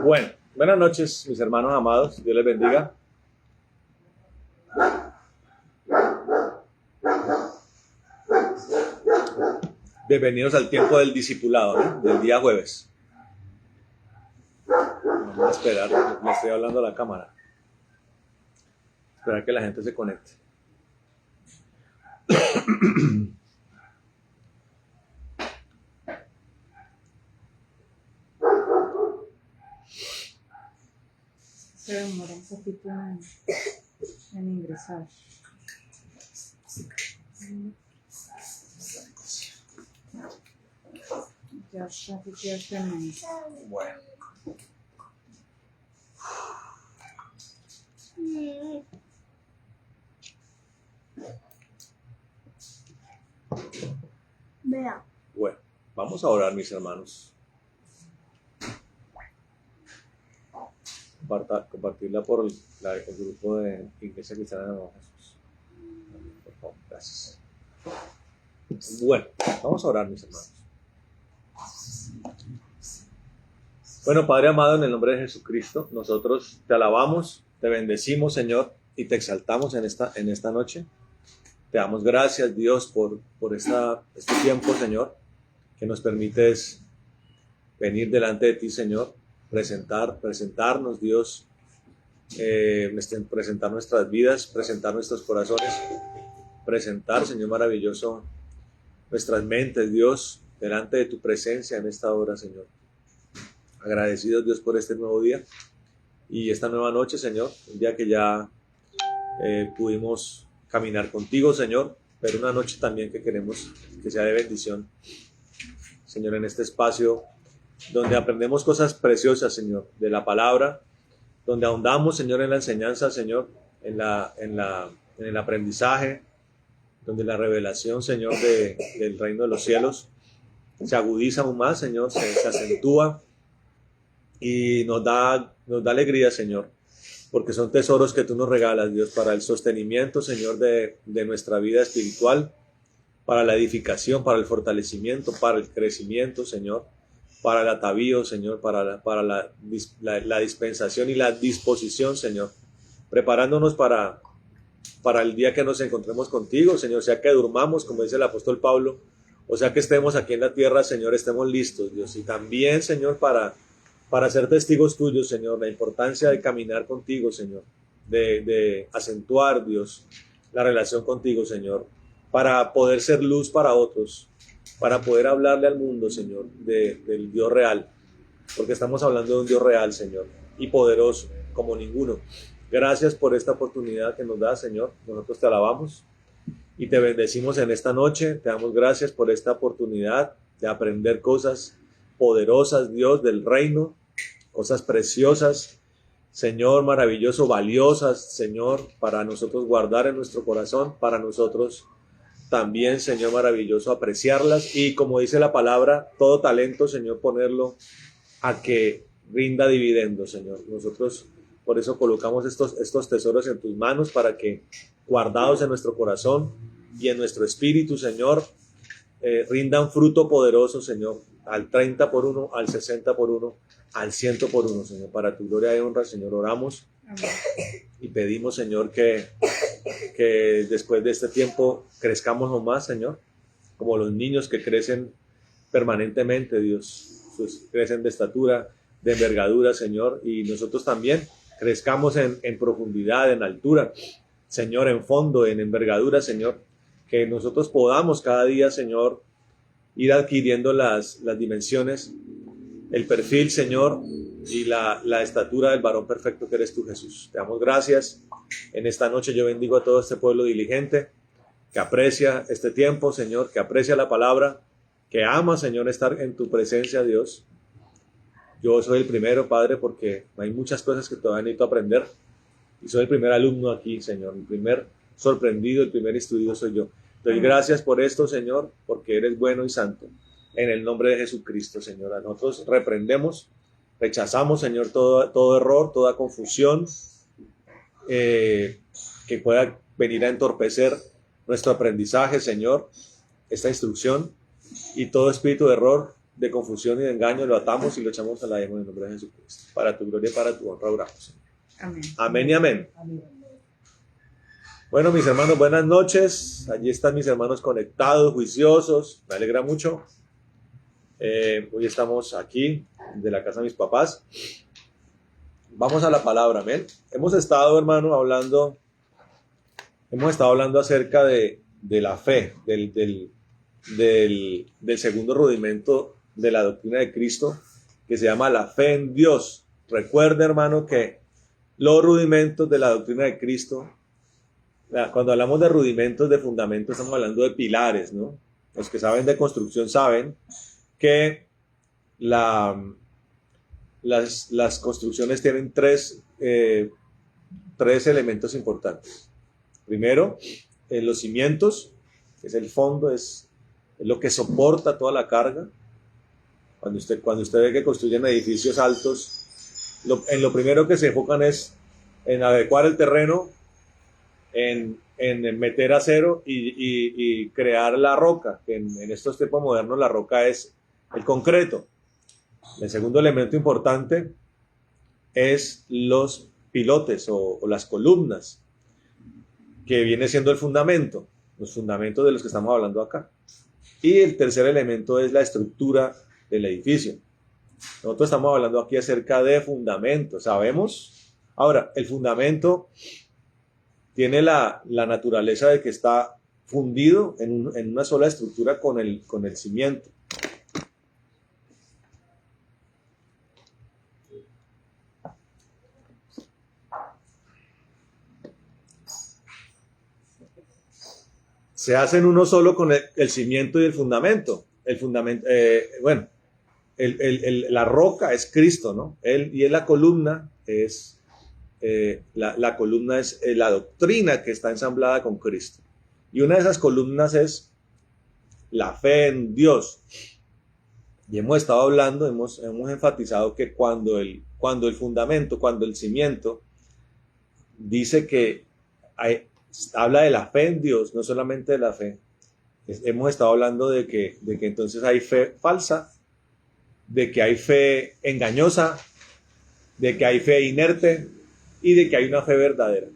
Bueno, buenas noches, mis hermanos amados. Dios les bendiga. Bienvenidos al tiempo del discipulado, del día jueves. Vamos a esperar, le estoy hablando a la cámara. Esperar que la gente se conecte. Se demora un poquito en ingresar. Ya está. Bueno. Vea. Bueno, vamos a orar, mis hermanos. Compartirla por el grupo de Iglesia Cristiana de Amor Jesús. Por favor, gracias. Bueno, vamos a orar, mis hermanos. Bueno, Padre amado, en el nombre de Jesucristo, nosotros te alabamos, te bendecimos, Señor, y te exaltamos en esta noche. Te damos gracias, Dios, por este tiempo, Señor, que nos permites venir delante de ti, Señor, presentarnos, Dios, presentar nuestras vidas, presentar nuestros corazones, presentar, Señor maravilloso, nuestras mentes, Dios, delante de tu presencia en esta hora, Señor. Agradecidos, Dios, por este nuevo día y esta nueva noche, Señor, un día que ya pudimos caminar contigo, Señor, pero una noche también que queremos que sea de bendición, Señor, en este espacio donde aprendemos cosas preciosas, Señor, de la palabra, donde ahondamos, Señor, en la enseñanza, Señor, en el aprendizaje, donde la revelación, Señor, del reino de los cielos se agudiza aún más, Señor, se acentúa y nos da alegría, Señor, porque son tesoros que tú nos regalas, Dios, para el sostenimiento, Señor, de nuestra vida espiritual, para la edificación, para el fortalecimiento, para el crecimiento, Señor, para el atavío, Señor, para la dispensación y la disposición, Señor, preparándonos para el día que nos encontremos contigo, Señor, sea que durmamos, como dice el apóstol Pablo, o sea que estemos aquí en la tierra, Señor, estemos listos, Dios, y también, Señor, para ser testigos tuyos, Señor, la importancia de caminar contigo, Señor, de acentuar, Dios, la relación contigo, Señor, para poder ser luz para otros, para poder hablarle al mundo, Señor, del Dios real, porque estamos hablando de un Dios real, Señor, y poderoso como ninguno. Gracias por esta oportunidad que nos da, Señor. Nosotros te alabamos y te bendecimos en esta noche. Te damos gracias por esta oportunidad de aprender cosas poderosas, Dios, del reino, cosas preciosas, Señor, maravilloso, valiosas, Señor, para nosotros guardar en nuestro corazón, para nosotros también, Señor, maravilloso, apreciarlas y, como dice la palabra, todo talento, Señor, ponerlo a que rinda dividendo, Señor. Nosotros por eso colocamos estos tesoros en tus manos para que, guardados en nuestro corazón y en nuestro espíritu, Señor, rindan fruto poderoso, Señor, al 30 por 1, al 60 por 1, al 100 por 1, Señor. Para tu gloria y honra, Señor, oramos. Amén. Y pedimos, Señor, que después de este tiempo crezcamos aún más, Señor, como los niños que crecen permanentemente, Dios, crecen de estatura, de envergadura, Señor, y nosotros también crezcamos en profundidad, en altura, Señor, en fondo, en envergadura, Señor, que nosotros podamos cada día, Señor, ir adquiriendo las dimensiones, el perfil, Señor, y la estatura del varón perfecto que eres tú, Jesús. Te damos gracias. En esta noche yo bendigo a todo este pueblo diligente que aprecia este tiempo, Señor, que aprecia la palabra, que ama, Señor, estar en tu presencia, Dios. Yo soy el primero, Padre, porque hay muchas cosas que todavía necesito aprender y soy el primer alumno aquí, Señor, el primer sorprendido, el primer instruido soy yo. Doy gracias por esto, Señor, porque eres bueno y santo. En el nombre de Jesucristo, Señor, a nosotros reprendemos, rechazamos, Señor, todo error, toda confusión que pueda venir a entorpecer nuestro aprendizaje, Señor, esta instrucción. y todo espíritu de error, de confusión y de engaño lo atamos y lo echamos a la demo en el nombre de Jesucristo. Para tu gloria y para tu honra oramos. Amén. Amén y amén. Bueno, mis hermanos, buenas noches. Allí están mis hermanos conectados, juiciosos. Me alegra mucho. Hoy estamos aquí, de la casa de mis papás. Vamos a la palabra, amén. Hemos estado, hermano, hablando acerca de la fe, del segundo rudimento de la doctrina de Cristo, que se llama la fe en Dios. Recuerda, hermano, que los rudimentos de la doctrina de Cristo, cuando hablamos de rudimentos, de fundamentos, estamos hablando de pilares, ¿no? Los que saben de construcción saben que las construcciones tienen tres elementos importantes. Primero, los cimientos, que es el fondo, es lo que soporta toda la carga. Cuando usted ve que construyen edificios altos, en lo primero que se enfocan es en adecuar el terreno, en meter acero y crear la roca, que en estos tiempos modernos la roca es el concreto. El segundo elemento importante es los pilotes o las columnas, que viene siendo el fundamento, los fundamentos de los que estamos hablando acá. Y el tercer elemento es la estructura del edificio. Nosotros estamos hablando aquí acerca de fundamentos, ¿sabemos? Ahora, el fundamento tiene la naturaleza de que está fundido en una sola estructura con el cimiento. Se hacen uno solo con el cimiento y el fundamento. La roca es Cristo, ¿no? Y la columna es la columna es la doctrina que está ensamblada con Cristo. Y una de esas columnas es la fe en Dios. Y hemos estado hablando, hemos enfatizado que cuando el fundamento, cuando el cimiento dice que habla de la fe en Dios, no solamente de la fe. Hemos estado hablando de que entonces hay fe falsa, de que hay fe engañosa, de que hay fe inerte y de que hay una fe verdadera,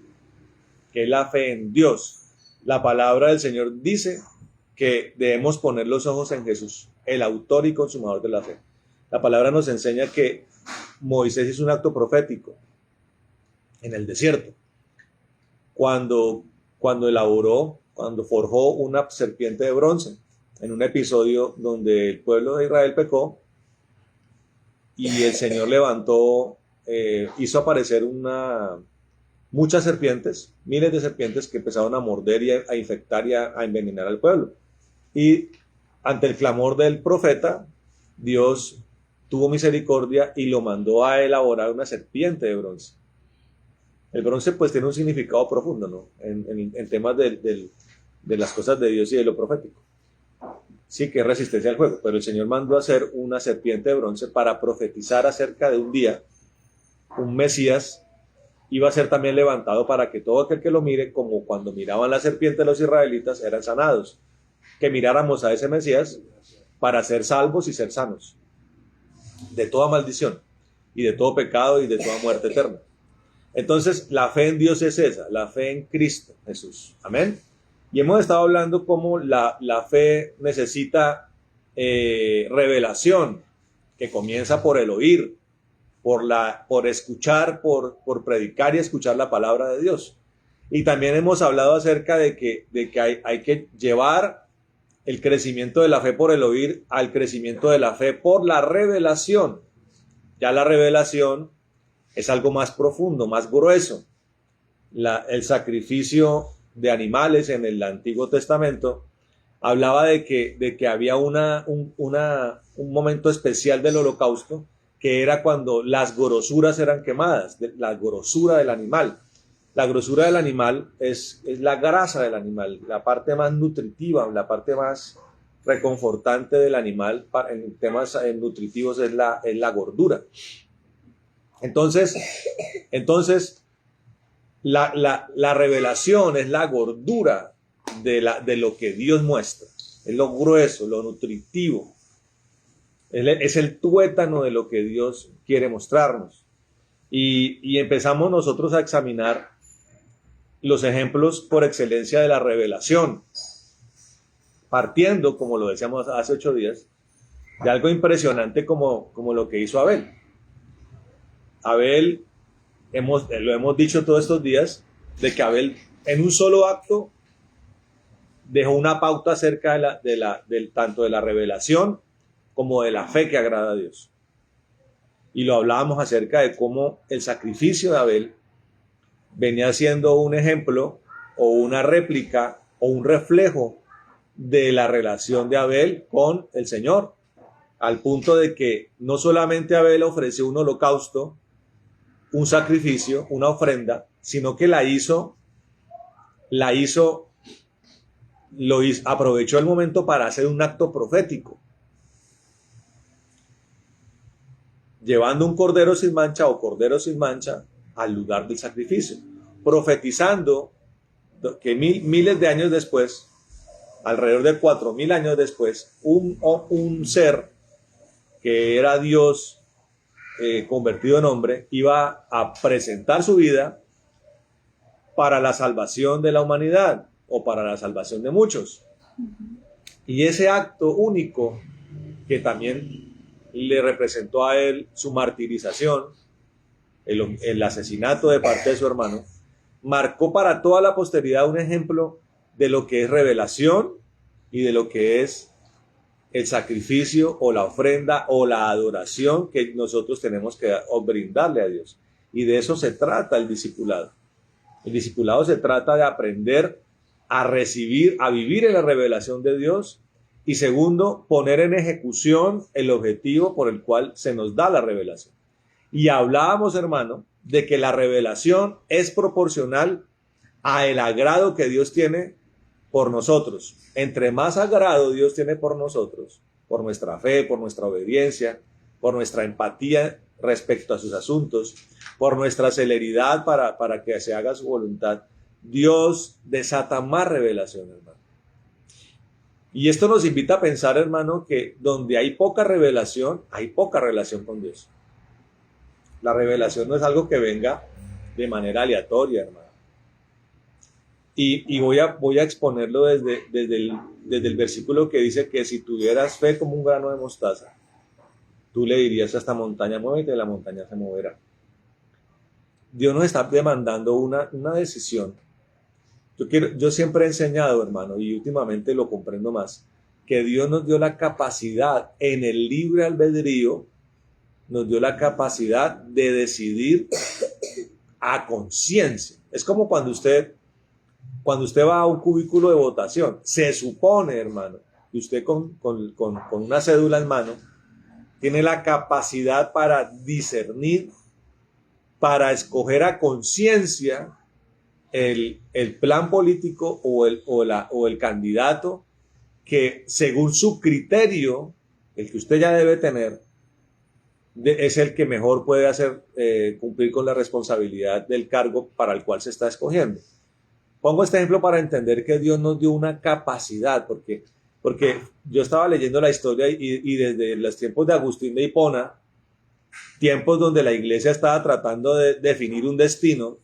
que es la fe en Dios. La palabra del Señor dice que debemos poner los ojos en Jesús, el autor y consumador de la fe. La palabra nos enseña que Moisés hizo un acto profético en el desierto. Cuando forjó una serpiente de bronce, en un episodio donde el pueblo de Israel pecó y el Señor hizo aparecer muchas serpientes, miles de serpientes que empezaron a morder y a infectar y a envenenar al pueblo. Y ante el clamor del profeta, Dios tuvo misericordia y lo mandó a elaborar una serpiente de bronce. El bronce pues tiene un significado profundo, ¿no? En temas de las cosas de Dios y de lo profético. Sí, que es resistencia al fuego, pero el Señor mandó a hacer una serpiente de bronce para profetizar acerca de un día, un Mesías iba a ser también levantado para que todo aquel que lo mire, como cuando miraban la serpiente de los israelitas, eran sanados. Que miráramos a ese Mesías para ser salvos y ser sanos de toda maldición y de todo pecado y de toda muerte eterna. Entonces, la fe en Dios es esa, la fe en Cristo Jesús. Amén. Y hemos estado hablando cómo la fe necesita revelación, que comienza por el oír, por escuchar, por predicar y escuchar la palabra de Dios. Y también hemos hablado acerca de que hay que llevar el crecimiento de la fe por el oír al crecimiento de la fe por la revelación. Ya la revelación es algo más profundo, más grueso. El sacrificio de animales en el Antiguo Testamento hablaba de que había un momento especial del holocausto, que era cuando las grosuras eran quemadas, la grosura del animal. La grosura del animal es la grasa del animal, la parte más nutritiva, la parte más reconfortante del animal en temas nutritivos es la gordura. Entonces la revelación es la gordura de lo que Dios muestra. es lo grueso, lo nutritivo. Es el tuétano de lo que Dios quiere mostrarnos. Y empezamos nosotros a examinar los ejemplos por excelencia de la revelación, partiendo, como lo decíamos hace 8 días, de algo impresionante como lo que hizo Abel. Abel, lo hemos dicho todos estos días, de que Abel en un solo acto dejó una pauta acerca tanto de la revelación como de la fe que agrada a Dios. Y lo hablábamos acerca de cómo el sacrificio de Abel venía siendo un ejemplo o una réplica o un reflejo de la relación de Abel con el Señor, al punto de que no solamente Abel ofreció un holocausto, un sacrificio, una ofrenda, sino que aprovechó el momento para hacer un acto profético, llevando un cordero sin mancha o cordero sin mancha al lugar del sacrificio, profetizando que miles de años después, alrededor de 4.000 años después, un ser que era Dios convertido en hombre iba a presentar su vida para la salvación de la humanidad o para la salvación de muchos. Y ese acto único que también le representó a él su martirización, el asesinato de parte de su hermano, marcó para toda la posteridad un ejemplo de lo que es revelación y de lo que es el sacrificio o la ofrenda o la adoración que nosotros tenemos que brindarle a Dios. Y de eso se trata el discipulado. El discipulado se trata de aprender a recibir, a vivir en la revelación de Dios, y segundo, poner en ejecución el objetivo por el cual se nos da la revelación. Y hablábamos, hermano, de que la revelación es proporcional a el agrado que Dios tiene por nosotros. Entre más agrado Dios tiene por nosotros, por nuestra fe, por nuestra obediencia, por nuestra empatía respecto a sus asuntos, por nuestra celeridad para que se haga su voluntad, Dios desata más revelación, hermano. Y esto nos invita a pensar, hermano, que donde hay poca revelación, hay poca relación con Dios. La revelación no es algo que venga de manera aleatoria, hermano. Y voy a exponerlo desde el versículo que dice que si tuvieras fe como un grano de mostaza, tú le dirías a esta montaña, muévete, y la montaña se moverá. Dios nos está demandando una decisión. Yo siempre he enseñado, hermano, y últimamente lo comprendo más, que Dios nos dio la capacidad en el libre albedrío, nos dio la capacidad de decidir a conciencia. Es como cuando usted va a un cubículo de votación, se supone, hermano, que usted con una cédula en mano tiene la capacidad para discernir, para escoger a conciencia el plan político o el candidato que según su criterio, el que usted ya debe tener, es el que mejor puede hacer cumplir con la responsabilidad del cargo para el cual se está escogiendo. Pongo este ejemplo para entender que Dios nos dio una capacidad, porque yo estaba leyendo la historia y desde los tiempos de Agustín de Hipona, tiempos donde la iglesia estaba tratando de definir un destino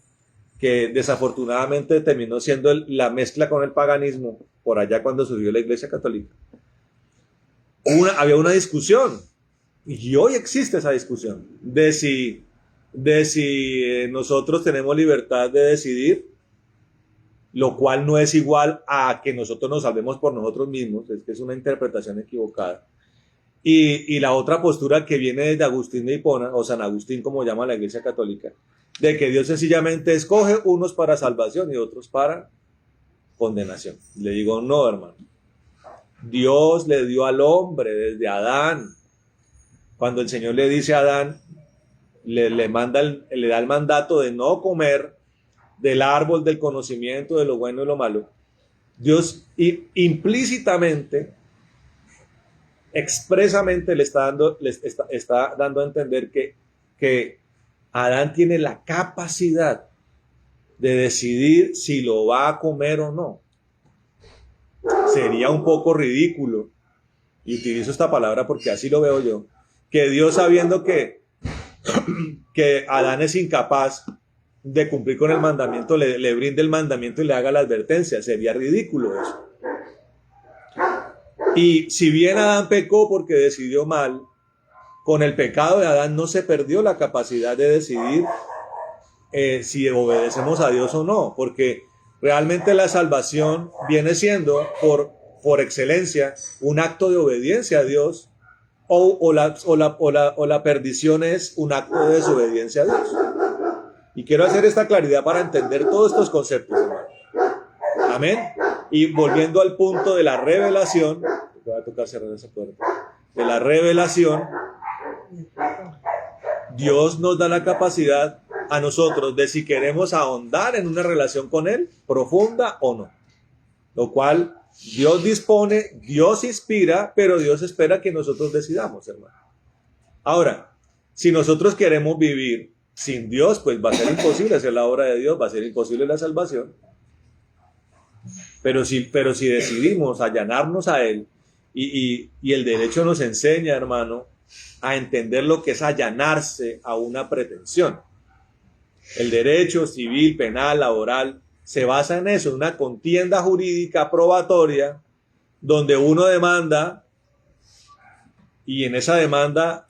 que desafortunadamente terminó siendo la mezcla con el paganismo, por allá cuando surgió la iglesia católica. Había una discusión, y hoy existe esa discusión, de si nosotros tenemos libertad de decidir, lo cual no es igual a que nosotros nos salvemos por nosotros mismos, es que es una interpretación equivocada. Y la otra postura que viene desde Agustín de Hipona, o San Agustín como llama la iglesia católica, de que Dios sencillamente escoge unos para salvación y otros para condenación. Le digo, no, hermano. Dios le dio al hombre desde Adán. Cuando el Señor le dice a Adán, le da el mandato de no comer del árbol del conocimiento de lo bueno y lo malo, Dios implícitamente, expresamente le está dando a entender que Adán tiene la capacidad de decidir si lo va a comer o no. sería un poco ridículo, y utilizo esta palabra porque así lo veo yo, que Dios, sabiendo que Adán es incapaz de cumplir con el mandamiento, le brinde el mandamiento y le haga la advertencia. Sería ridículo eso. Y si bien Adán pecó porque decidió mal, con el pecado de Adán no se perdió la capacidad de decidir si obedecemos a Dios o no, porque realmente la salvación viene siendo por excelencia un acto de obediencia a Dios, o la perdición es un acto de desobediencia a Dios. Y quiero hacer esta claridad para entender todos estos conceptos, hermano. Amén. Y volviendo al punto de la revelación, voy a tocar cerrar esa puerta, de la revelación, Dios nos da la capacidad a nosotros de si queremos ahondar en una relación con Él, profunda o no. Lo cual Dios dispone, Dios inspira, pero Dios espera que nosotros decidamos, hermano. Ahora, si nosotros queremos vivir sin Dios, pues va a ser imposible hacer la obra de Dios, va a ser imposible la salvación. Pero si decidimos allanarnos a Él, y el derecho nos enseña, hermano, a entender lo que es allanarse a una pretensión. El derecho civil, penal, laboral, se basa en eso, en una contienda jurídica probatoria, donde uno demanda, y en esa demanda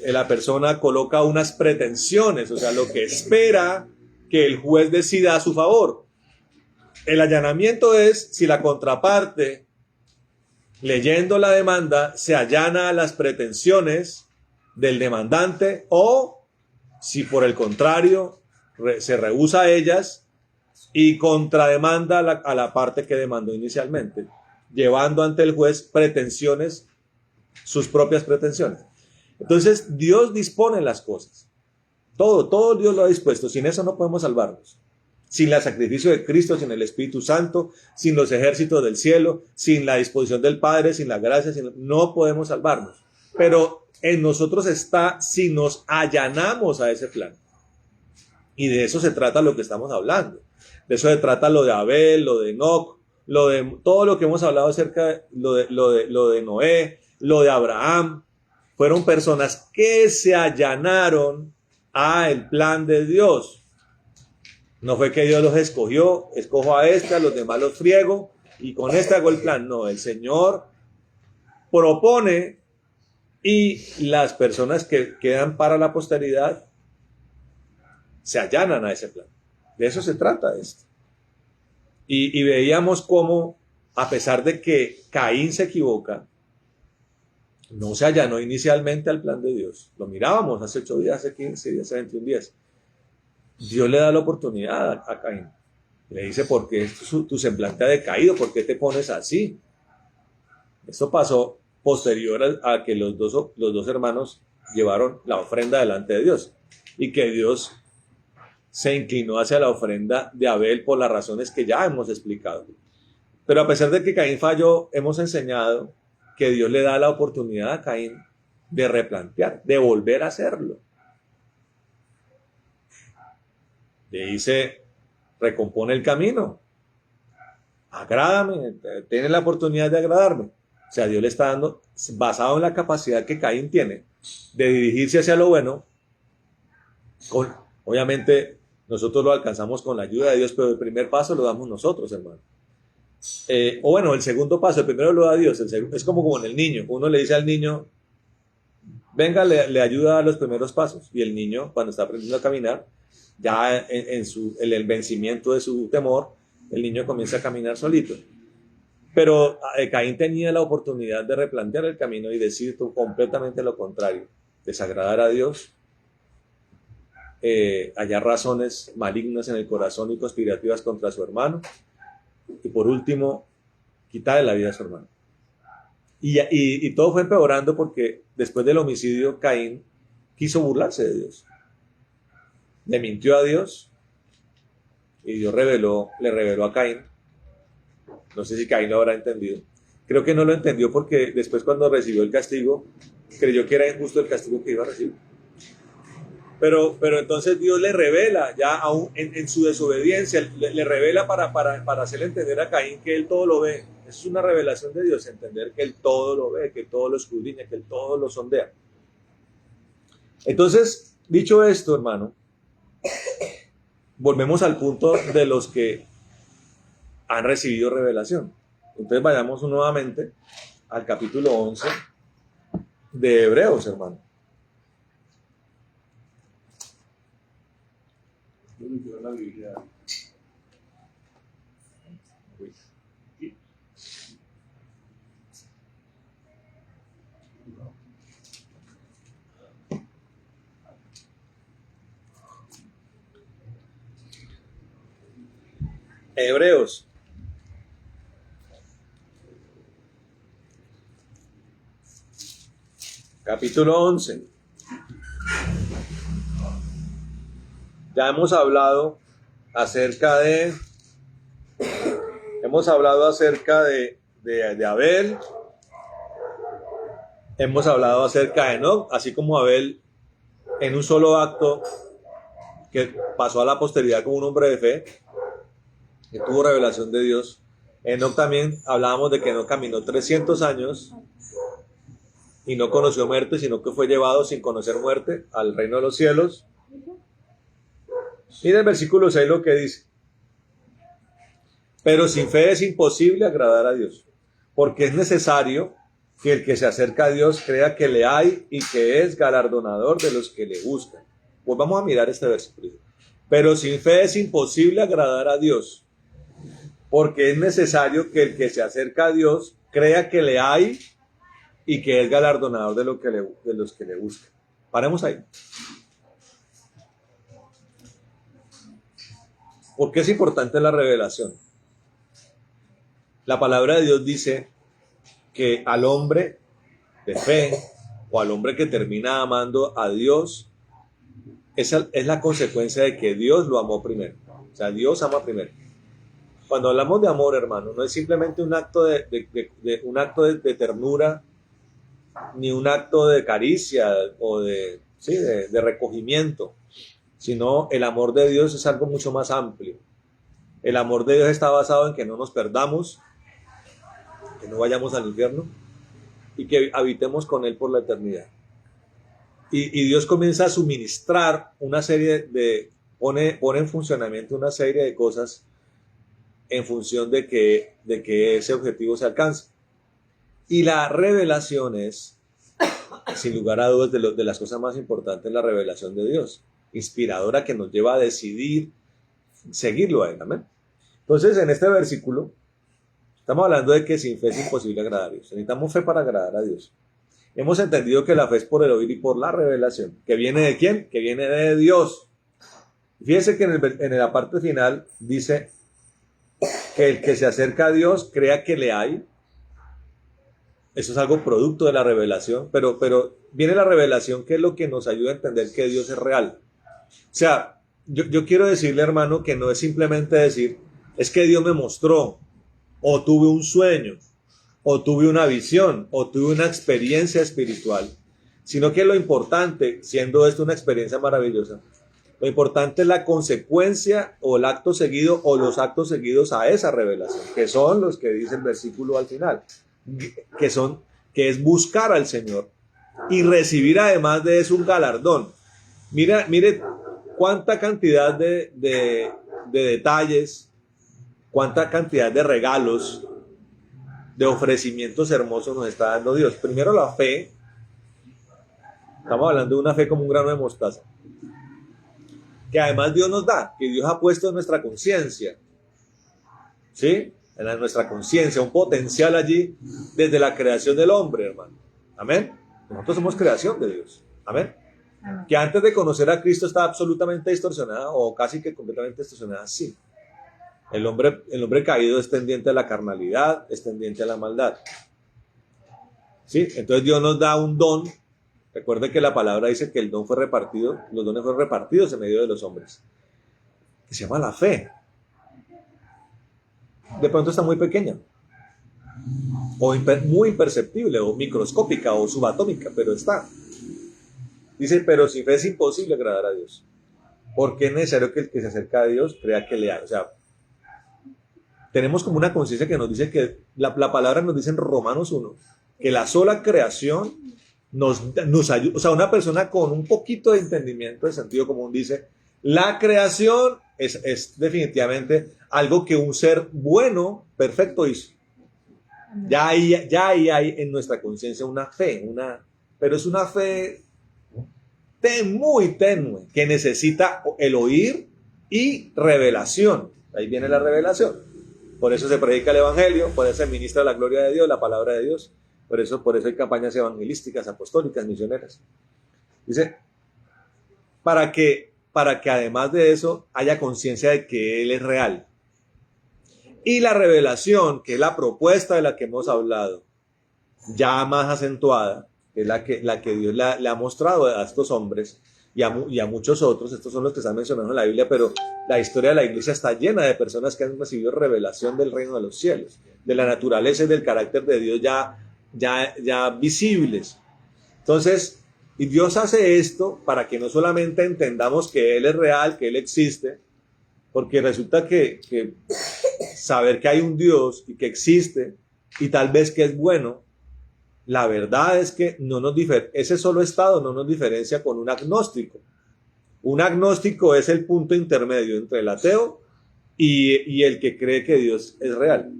la persona coloca unas pretensiones, o sea, lo que espera que el juez decida a su favor. El allanamiento es si la contraparte, leyendo la demanda, se allana a las pretensiones del demandante, o si por el contrario se rehúsa a ellas y contrademanda a la parte que demandó inicialmente, llevando ante el juez pretensiones, sus propias pretensiones. Entonces Dios dispone las cosas, todo Dios lo ha dispuesto. Sin eso no podemos salvarnos, sin el sacrificio de Cristo, sin el Espíritu Santo, sin los ejércitos del cielo, sin la disposición del Padre, sin la gracia, no podemos salvarnos. Pero en nosotros está si nos allanamos a ese plan. Y de eso se trata lo que estamos hablando. De eso se trata lo de Abel, lo de Enoc, lo de todo lo que hemos hablado acerca de lo de Noé, lo de Abraham. Fueron personas que se allanaron al plan de Dios. No fue que Dios los escojo a a los demás los friego y con hago el plan. No, el Señor propone y las personas que quedan para la posteridad se allanan a ese plan. De eso se trata esto. Y veíamos cómo, a pesar de que Caín se equivoca, no se allanó inicialmente al plan de Dios. Lo mirábamos hace 8 días, hace 15 días, hace 21 días. Dios le da la oportunidad a Caín. Le dice, ¿por qué tu semblante ha decaído? ¿Por qué te pones así? Esto pasó posterior a que los dos hermanos llevaron la ofrenda delante de Dios. Y que Dios se inclinó hacia la ofrenda de Abel por las razones que ya hemos explicado. Pero a pesar de que Caín falló, hemos enseñado que Dios le da la oportunidad a Caín de replantear, de volver a hacerlo. Le dice, recompone el camino, agrádame, tienes la oportunidad de agradarme. O sea, Dios le está dando, basado en la capacidad que Caín tiene de dirigirse hacia lo bueno, obviamente nosotros lo alcanzamos con la ayuda de Dios, pero el primer paso lo damos nosotros, hermano. O bueno, el segundo paso, el primero lo da Dios, es como en el niño. Uno le dice al niño, venga, le ayuda a los primeros pasos. Y el niño, cuando está aprendiendo a caminar, ya en el vencimiento de su temor, el niño comienza a caminar solito. Pero Caín tenía la oportunidad de replantear el camino y decir completamente lo contrario, desagradar a Dios, hallar razones malignas en el corazón y conspirativas contra su hermano, y por último, quitarle la vida a su hermano. Y todo fue empeorando porque después del homicidio, Caín quiso burlarse de Dios. Le mintió a Dios y Dios le reveló a Caín. No sé si Caín lo habrá entendido. Creo que no lo entendió porque después, cuando recibió el castigo, creyó que era injusto el castigo que iba a recibir. Pero entonces Dios le revela, ya aún en su desobediencia, le revela para hacerle entender a Caín que él todo lo ve. Eso es una revelación de Dios, entender que él todo lo ve, que todo lo escudriña, que él todo lo sondea. Entonces, dicho esto, hermano, volvemos al punto de los que han recibido revelación. Entonces vayamos nuevamente al capítulo 11 de Hebreos, hermano. La Biblia. Hebreos. Capítulo 11. Ya hemos hablado acerca de Abel, hemos hablado acerca de Enoc, así como Abel en un solo acto que pasó a la posteridad como un hombre de fe, que tuvo revelación de Dios. Enoc también hablábamos de que Enoc caminó 300 años y no conoció muerte, sino que fue llevado sin conocer muerte al reino de los cielos. Mira el versículo 6 lo que dice: pero sin fe es imposible agradar a Dios, porque es necesario que el que se acerca a Dios crea que le hay y que es galardonador de los que le buscan. Pues vamos a mirar este versículo. Pero sin fe es imposible agradar a Dios, porque es necesario que el que se acerca a Dios crea que le hay y que es galardonador de los que le buscan. Paremos ahí. ¿Por qué es importante la revelación? La palabra de Dios dice que al hombre de fe o al hombre que termina amando a Dios, esa es la consecuencia de que Dios lo amó primero. O sea, Dios ama primero. Cuando hablamos de amor, hermano, no es simplemente un acto de ternura, ni un acto de caricia o de recogimiento, sino el amor de Dios es algo mucho más amplio. El amor de Dios está basado en que no nos perdamos, que no vayamos al infierno y que habitemos con Él por la eternidad. Y Dios comienza a suministrar una serie pone en funcionamiento una serie de cosas en función de que ese objetivo se alcance. Y la revelación es, sin lugar a dudas, de las cosas más importantes, la revelación de Dios, inspiradora, que nos lleva a decidir seguirlo a Él. Amén. Entonces, en este versículo, estamos hablando de que sin fe es imposible agradar a Dios. Necesitamos fe para agradar a Dios. Hemos entendido que la fe es por el oír y por la revelación. ¿Que viene de quién? Que viene de Dios. Fíjese que en la parte final dice que el que se acerca a Dios crea que le hay. Eso es algo producto de la revelación, pero viene la revelación, que es lo que nos ayuda a entender que Dios es real. O sea, yo quiero decirle, hermano, que no es simplemente decir, es que Dios me mostró, o tuve un sueño, o tuve una visión, o tuve una experiencia espiritual, sino que lo importante, siendo esto una experiencia maravillosa, lo importante es la consecuencia o el acto seguido o los actos seguidos a esa revelación, que son los que dice el versículo al final, que es buscar al Señor y recibir además de eso un galardón. Mire cuánta cantidad de detalles, cuánta cantidad de regalos, de ofrecimientos hermosos nos está dando Dios. Primero, la fe. Estamos hablando de una fe como un grano de mostaza, que además Dios nos da, que Dios ha puesto en nuestra conciencia, ¿sí? En nuestra conciencia, un potencial allí desde la creación del hombre, hermano. Amén. Nosotros somos creación de Dios. Amén. Amén. Que antes de conocer a Cristo estaba absolutamente distorsionada, o casi que completamente distorsionada, sí. El hombre caído es tendiente a la carnalidad, es tendiente a la maldad. ¿Sí? Entonces Dios nos da un don. Recuerde que la palabra dice que el don fue repartido, los dones fueron repartidos en medio de los hombres, que se llama la fe. De pronto está muy pequeña, o muy imperceptible, o microscópica, o subatómica, pero está. Dice, pero sin fe es imposible agradar a Dios. Porque es necesario que el que se acerca a Dios crea que le hay. O sea, tenemos como una conciencia que nos dice que la palabra nos dice en Romanos 1 que la sola creación nos ayuda. O sea, una persona con un poquito de entendimiento, de sentido común, dice, la creación es definitivamente algo que un ser bueno, perfecto hizo. Ya ahí hay en nuestra conciencia una fe, pero es una fe muy tenue, que necesita el oír y revelación. Ahí viene la revelación. Por eso se predica el evangelio, por eso se ministra la gloria de Dios, la palabra de Dios. Por eso hay campañas evangelísticas, apostólicas, misioneras. Dice, para que además de eso haya conciencia de que Él es real. Y la revelación, que es la propuesta de la que hemos hablado, ya más acentuada, que es la que Dios le ha mostrado a estos hombres y a muchos otros. Estos son los que están mencionados en la Biblia, pero la historia de la iglesia está llena de personas que han recibido revelación del reino de los cielos, de la naturaleza y del carácter de Dios ya visibles. Entonces, y Dios hace esto para que no solamente entendamos que Él es real, que Él existe, porque resulta que saber que hay un Dios y que existe y tal vez que es bueno, la verdad es que ese solo estado no nos diferencia con un agnóstico. Un agnóstico es el punto intermedio entre el ateo y el que cree que Dios es real.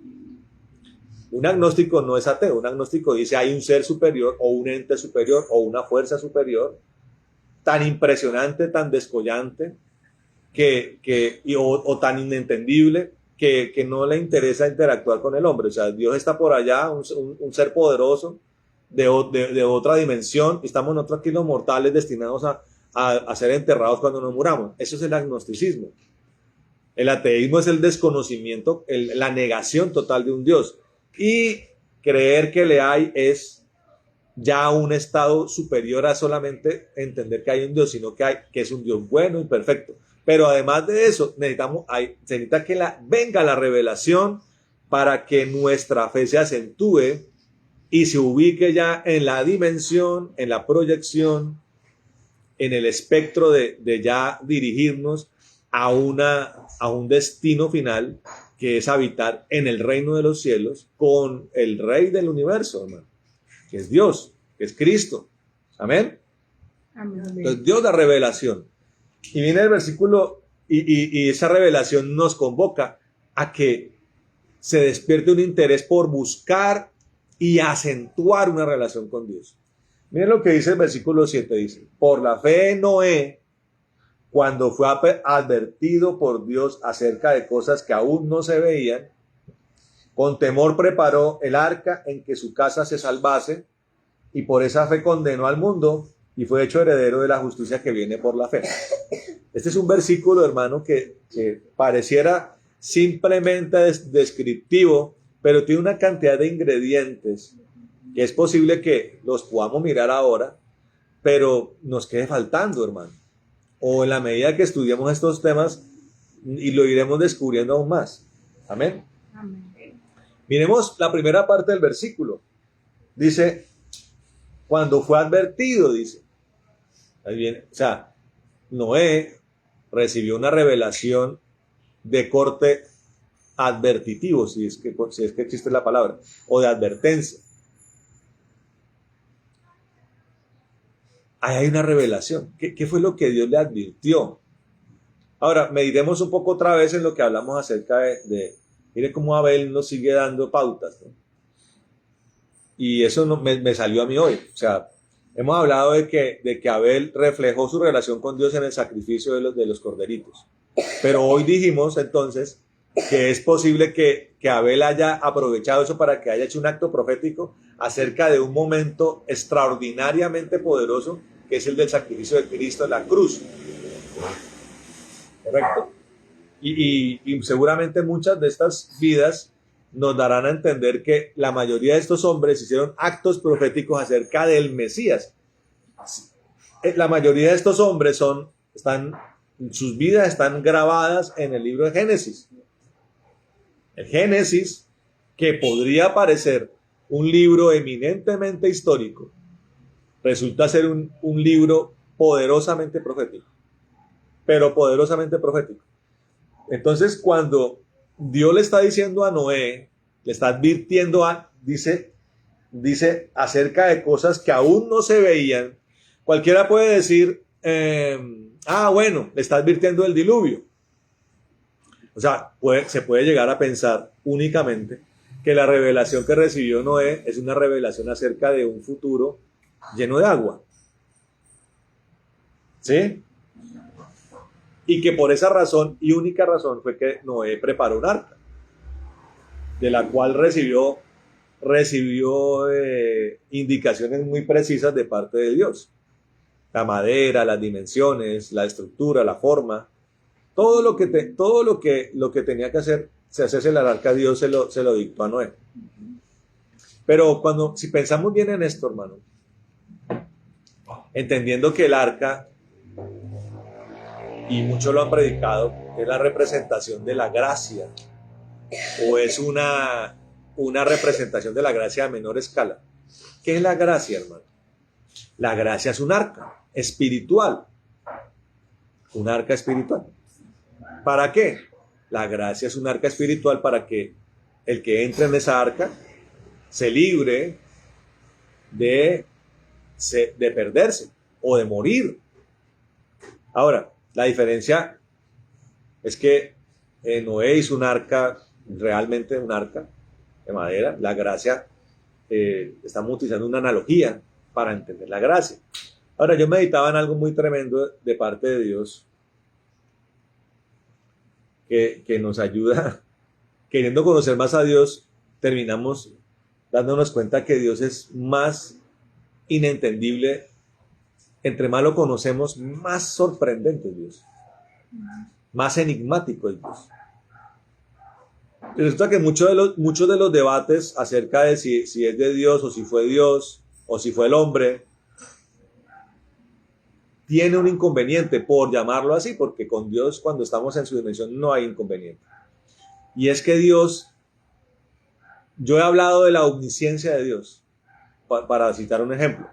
Un agnóstico no es ateo. Un agnóstico dice hay un ser superior o un ente superior o una fuerza superior tan impresionante, tan descollante o tan inentendible que no le interesa interactuar con el hombre. O sea, Dios está por allá, un ser poderoso de otra dimensión, y estamos nosotros aquí los mortales destinados a ser enterrados cuando nos muramos. Eso es el agnosticismo. El ateísmo es el desconocimiento, la negación total de un Dios. Y creer que le hay es ya un estado superior a solamente entender que hay un Dios, sino que es un Dios bueno y perfecto. Pero además de eso, se necesita que venga la revelación para que nuestra fe se acentúe y se ubique ya en la dimensión, en la proyección, en el espectro de ya dirigirnos a un destino final, que es habitar en el reino de los cielos con el Rey del universo, hermano, que es Dios, que es Cristo. Amén. Amén. Entonces, Dios da revelación. Y viene el versículo y esa revelación nos convoca a que se despierte un interés por buscar y acentuar una relación con Dios. Miren lo que dice el versículo 7, dice, por la fe Noé, cuando fue advertido por Dios acerca de cosas que aún no se veían, con temor preparó el arca en que su casa se salvase, y por esa fe condenó al mundo y fue hecho heredero de la justicia que viene por la fe. Este es un versículo, hermano, que pareciera simplemente descriptivo, pero tiene una cantidad de ingredientes que es posible que los podamos mirar ahora, pero nos quede faltando, hermano. O en la medida que estudiamos estos temas y lo iremos descubriendo aún más. Amén. Amén. Miremos la primera parte del versículo. Dice, cuando fue advertido, dice. Ahí viene, o sea, Noé recibió una revelación de corte advertitivo, si es que existe la palabra, o de advertencia. Ahí hay una revelación. ¿Qué fue lo que Dios le advirtió? Ahora, meditemos un poco otra vez en lo que hablamos acerca mire cómo Abel nos sigue dando pautas, ¿no? Y eso me salió a mí hoy. O sea, hemos hablado de que Abel reflejó su relación con Dios en el sacrificio de los corderitos. Pero hoy dijimos entonces que es posible que Abel haya aprovechado eso para que haya hecho un acto profético acerca de un momento extraordinariamente poderoso, que es el del sacrificio de Cristo en la cruz. ¿Correcto? Y seguramente muchas de estas vidas nos darán a entender que la mayoría de estos hombres hicieron actos proféticos acerca del Mesías. La mayoría de estos hombres sus vidas están grabadas en el libro de Génesis. El Génesis, que podría parecer un libro eminentemente histórico, resulta ser un libro poderosamente profético, pero poderosamente profético. Entonces, cuando Dios le está diciendo a Noé, le está advirtiendo, dice acerca de cosas que aún no se veían, cualquiera puede decir, bueno, le está advirtiendo del diluvio. O sea, se puede llegar a pensar únicamente que la revelación que recibió Noé es una revelación acerca de un futuro lleno de agua. ¿Sí? Y que por esa razón y única razón fue que Noé preparó un arca, de la cual recibió indicaciones muy precisas de parte de Dios. La madera, las dimensiones, la estructura, la forma, todo lo que tenía que hacerse el arca, Dios se lo dictó a Noé. Pero si pensamos bien en esto, hermano, entendiendo que el arca, y muchos lo han predicado, es la representación de la gracia, o es una representación de la gracia a menor escala. ¿Qué es la gracia, hermano? La gracia es un arca espiritual. Un arca espiritual. ¿Para qué? La gracia es un arca espiritual para que el que entre en esa arca se libre de perderse o de morir. Ahora, la diferencia es que Noé hizo un arca, realmente un arca de madera. La gracia, estamos utilizando una analogía para entender la gracia. Ahora, yo meditaba en algo muy tremendo de parte de Dios que nos ayuda. Queriendo conocer más a Dios, terminamos dándonos cuenta que Dios es más inentendible. Entre más lo conocemos, más sorprendente es Dios. Más enigmático es Dios. Y resulta que muchos de los debates acerca de si es de Dios, o si fue Dios, o si fue el hombre, tiene un inconveniente, por llamarlo así, porque con Dios, cuando estamos en su dimensión, no hay inconveniente. Y es que Dios, yo he hablado de la omnisciencia de Dios, para citar un ejemplo.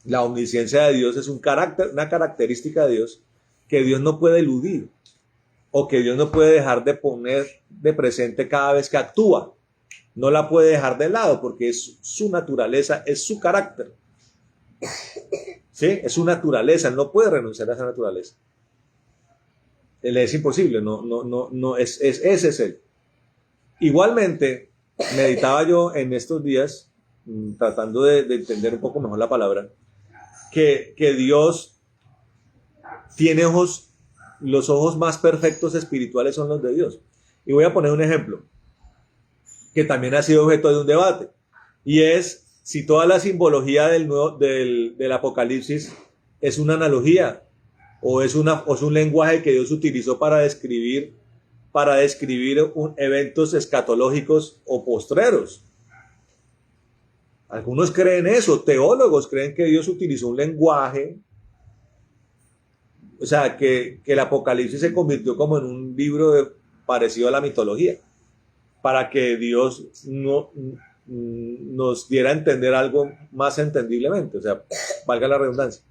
La omnisciencia de Dios es una característica de Dios que Dios no puede eludir, o que Dios no puede dejar de poner de presente cada vez que actúa. No la puede dejar de lado, porque es su naturaleza, es su carácter. ¿Sí? Es su naturaleza, él no puede renunciar a esa naturaleza. Él es imposible, ese es él. Igualmente, meditaba yo en estos días, tratando de entender un poco mejor la palabra, que Dios tiene ojos, los ojos más perfectos espirituales son los de Dios. Y voy a poner un ejemplo, que también ha sido objeto de un debate, y es si toda la simbología del Apocalipsis es una analogía, o es un lenguaje que Dios utilizó para describir eventos escatológicos o postreros. Algunos creen eso, teólogos creen que Dios utilizó un lenguaje, o sea, que el Apocalipsis se convirtió como en un libro parecido a la mitología, para que Dios nos diera a entender algo más entendiblemente, o sea, valga la redundancia.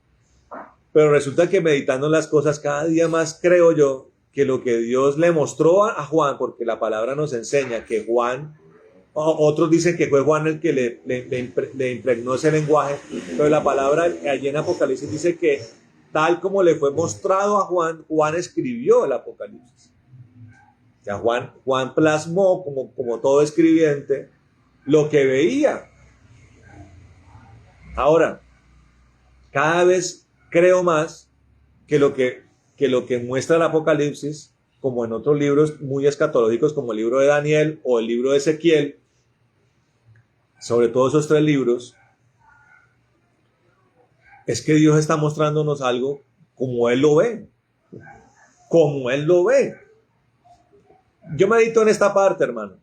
Pero resulta que meditando en las cosas, cada día más creo yo que lo que Dios le mostró a Juan, porque la palabra nos enseña que Juan, otros dicen que fue Juan el que le impregnó ese lenguaje, pero la palabra allí en Apocalipsis dice que tal como le fue mostrado a Juan, Juan escribió el Apocalipsis. O sea, Juan plasmó, como todo escribiente, lo que veía. Ahora, cada vez creo más que lo que muestra el Apocalipsis, como en otros libros muy escatológicos, como el libro de Daniel o el libro de Ezequiel, sobre todo esos tres libros, es que Dios está mostrándonos algo como Él lo ve. Como Él lo ve. Yo medito en esta parte, hermano.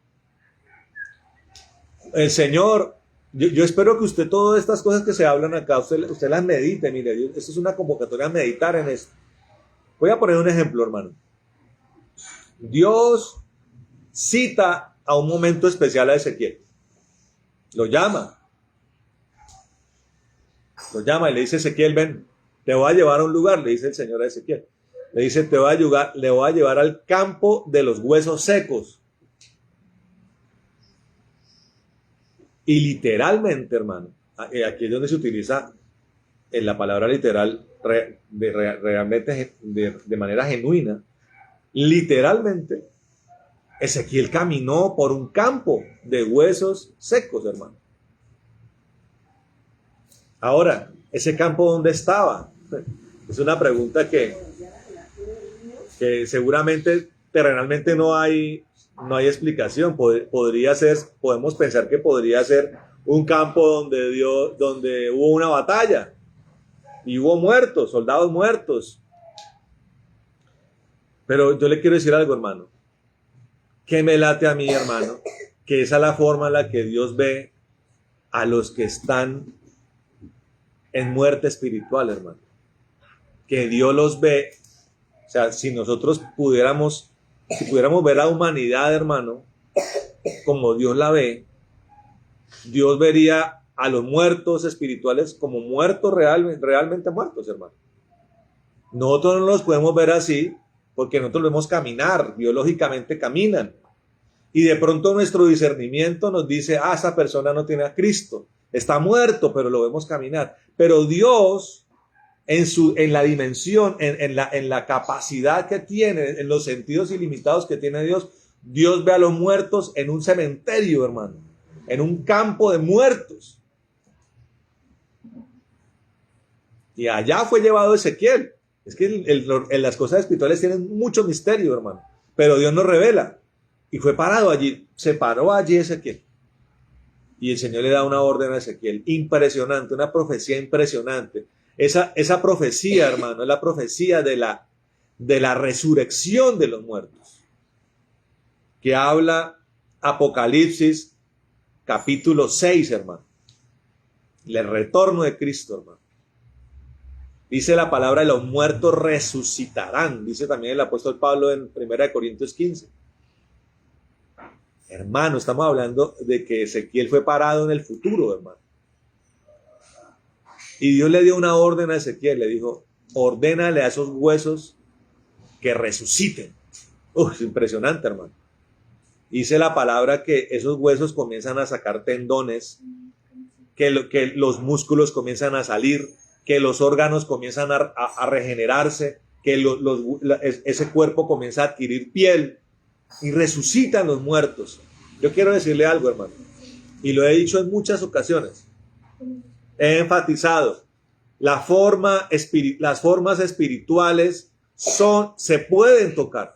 El Señor, yo espero que usted todas estas cosas que se hablan acá, usted las medite. Mire, esto es una convocatoria a meditar en esto. Voy a poner un ejemplo, hermano. Dios cita a un momento especial a Ezequiel. Lo llama y le dice: Ezequiel, ven, te voy a llevar a un lugar, le dice el Señor a Ezequiel. Le dice, le voy a llevar al campo de los huesos secos. Y literalmente, hermano, aquí es donde se utiliza en la palabra literal realmente de manera genuina. Literalmente, Ezequiel caminó por un campo de huesos secos, hermano. Ahora, ¿ese campo dónde estaba? Es una pregunta que seguramente terrenalmente no hay explicación. Podemos pensar que podría ser un campo donde hubo una batalla y hubo muertos, soldados muertos. Pero yo le quiero decir algo, hermano, que me late a mí, hermano, que esa es la forma en la que Dios ve a los que están en muerte espiritual, hermano. Que Dios los ve. O sea, si nosotros pudiéramos ver a la humanidad, hermano, como Dios la ve, Dios vería a los muertos espirituales como muertos realmente muertos, hermano. Nosotros no los podemos ver así porque nosotros los vemos caminar, biológicamente caminan. Y de pronto nuestro discernimiento nos dice, esa persona no tiene a Cristo, está muerto, pero lo vemos caminar. Pero Dios, en la dimensión, en la capacidad que tiene, en los sentidos ilimitados que tiene Dios, Dios ve a los muertos en un cementerio, hermano, en un campo de muertos. Y allá fue llevado Ezequiel. Es que las cosas espirituales tienen mucho misterio, hermano, pero Dios nos revela. Y fue parado allí, se paró allí Ezequiel. Y el Señor le da una orden a Ezequiel impresionante, una profecía impresionante. Esa profecía, hermano, es la profecía de la resurrección de los muertos, que habla Apocalipsis capítulo 6, hermano. El retorno de Cristo, hermano. Dice la palabra, los muertos resucitarán. Dice también el apóstol Pablo en 1 Corintios 15. Hermano, estamos hablando de que Ezequiel fue parado en el futuro, hermano. Y Dios le dio una orden a Ezequiel, le dijo, ordénale a esos huesos que resuciten. Es impresionante, hermano. Dice la palabra que esos huesos comienzan a sacar tendones, que los músculos comienzan a salir, que los órganos comienzan a regenerarse, que ese cuerpo comienza a adquirir piel y resucitan los muertos. Yo quiero decirle algo, hermano, y lo he dicho en muchas ocasiones. He enfatizado, las formas espirituales se pueden tocar.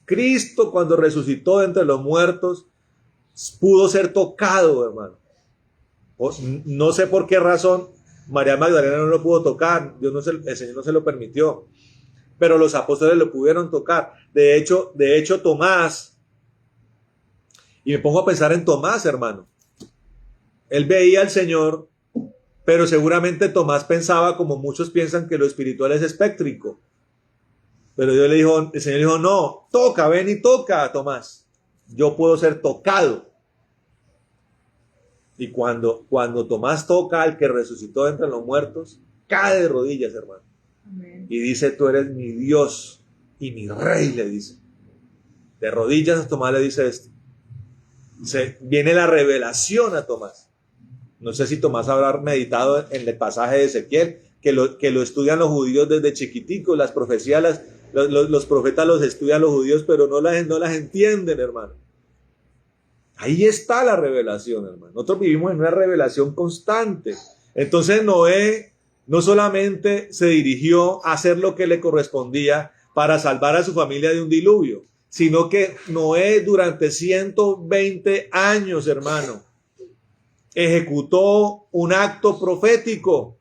Cristo, cuando resucitó de entre los muertos, pudo ser tocado, hermano. No sé por qué razón María Magdalena no lo pudo tocar, el Señor no se lo permitió, pero los apóstoles lo pudieron tocar. De hecho Tomás, y me pongo a pensar en Tomás, hermano. Él veía al Señor, pero seguramente Tomás pensaba como muchos piensan que lo espiritual es espectríco. Pero el Señor le dijo, no, toca, ven y toca, Tomás. Yo puedo ser tocado. Y cuando Tomás toca al que resucitó de entre los muertos, cae de rodillas, hermano. Amén. Y dice, tú eres mi Dios y mi Rey, le dice. De rodillas Tomás le dice esto. Viene la revelación a Tomás. No sé si Tomás habrá meditado en el pasaje de Ezequiel, que lo estudian los judíos desde chiquiticos, las profecías, los profetas los estudian los judíos, pero no las entienden, hermano. Ahí está la revelación, hermano. Nosotros vivimos en una revelación constante. Entonces Noé no solamente se dirigió a hacer lo que le correspondía para salvar a su familia de un diluvio, sino que Noé durante 120 años, hermano, ejecutó un acto profético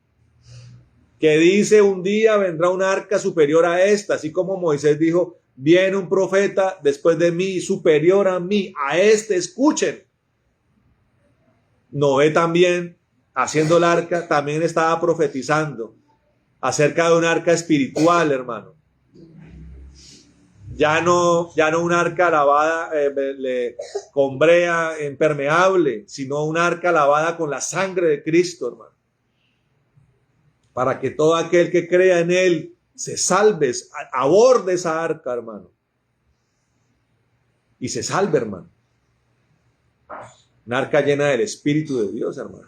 que dice, un día vendrá un arca superior a esta, así como Moisés dijo, viene un profeta después de mí, superior a mí, a este escuchen. Noé también, haciendo el arca, también estaba profetizando acerca de un arca espiritual, hermano. Ya no un arca lavada con brea impermeable, sino un arca lavada con la sangre de Cristo, hermano. para que todo aquel que crea en él se salve, aborde esa arca, hermano. Y se salve, hermano. Una arca llena del Espíritu de Dios, hermano.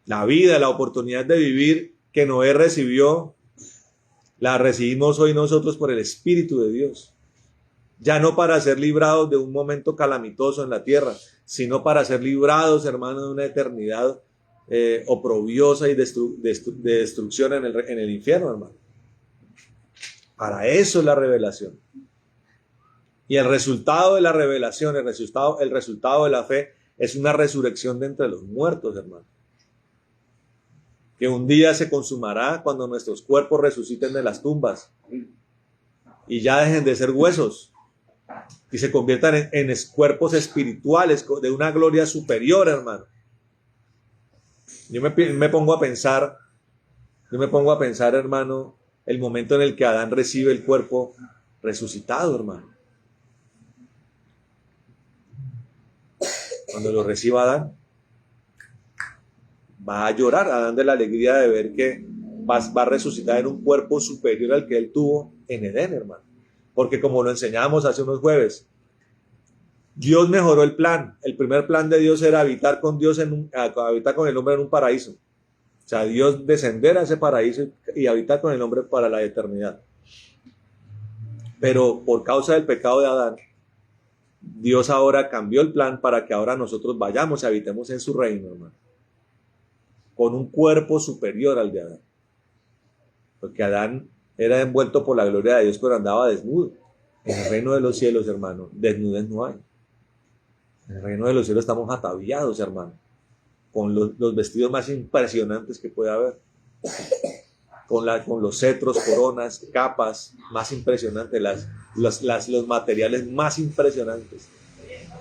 La vida, la oportunidad de vivir que Noé recibió, la recibimos hoy nosotros por el Espíritu de Dios. Ya no para ser librados de un momento calamitoso en la tierra, sino para ser librados, hermano, de una eternidad oprobiosa y de destrucción en el infierno, hermano. Para eso es la revelación. Y el resultado de la revelación, el resultado de la fe, es una resurrección de entre los muertos, hermano. Que un día se consumará cuando nuestros cuerpos resuciten de las tumbas y ya dejen de ser huesos y se conviertan en cuerpos espirituales de una gloria superior, hermano. Yo me pongo a pensar, hermano, el momento en el que Adán recibe el cuerpo resucitado, hermano. Cuando lo reciba Adán, va a llorar Adán de la alegría de ver que va a resucitar en un cuerpo superior al que él tuvo en Edén, hermano. Porque como lo enseñamos hace unos jueves, Dios mejoró el plan. El primer plan de Dios era habitar con Dios habitar con el hombre en un paraíso. O sea, Dios descender a ese paraíso y habitar con el hombre para la eternidad. Pero por causa del pecado de Adán, Dios ahora cambió el plan para que ahora nosotros vayamos y habitemos en su reino, hermano. Con un cuerpo superior al de Adán. Porque Adán era envuelto por la gloria de Dios, pero andaba desnudo. En el reino de los cielos, hermano, desnudez no hay. En el reino de los cielos estamos ataviados, hermano, con los vestidos más impresionantes que puede haber. Con los cetros, coronas, capas más impresionantes, los materiales más impresionantes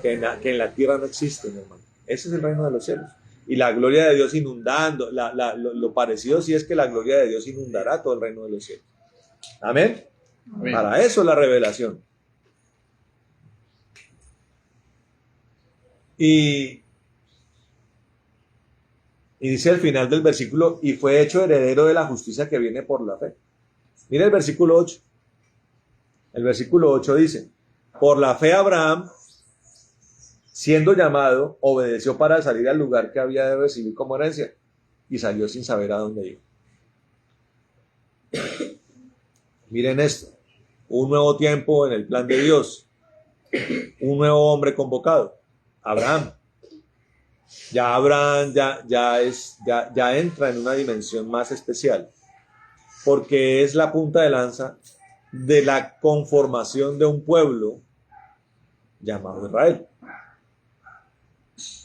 que en la tierra no existen, hermano. Ese es el reino de los cielos. Y la gloria de Dios inundando, lo parecido sí es que la gloria de Dios inundará todo el reino de los cielos. Amén. Amén. Para eso es la revelación. Y dice al final del versículo, y fue hecho heredero de la justicia que viene por la fe. Mira el versículo 8. El versículo 8 dice, por la fe Abraham, siendo llamado, obedeció para salir al lugar que había de recibir como herencia, y salió sin saber a dónde iba. Miren esto, un nuevo tiempo en el plan de Dios, un nuevo hombre convocado, Abraham. Ya Abraham ya entra en una dimensión más especial, porque es la punta de lanza de la conformación de un pueblo llamado Israel.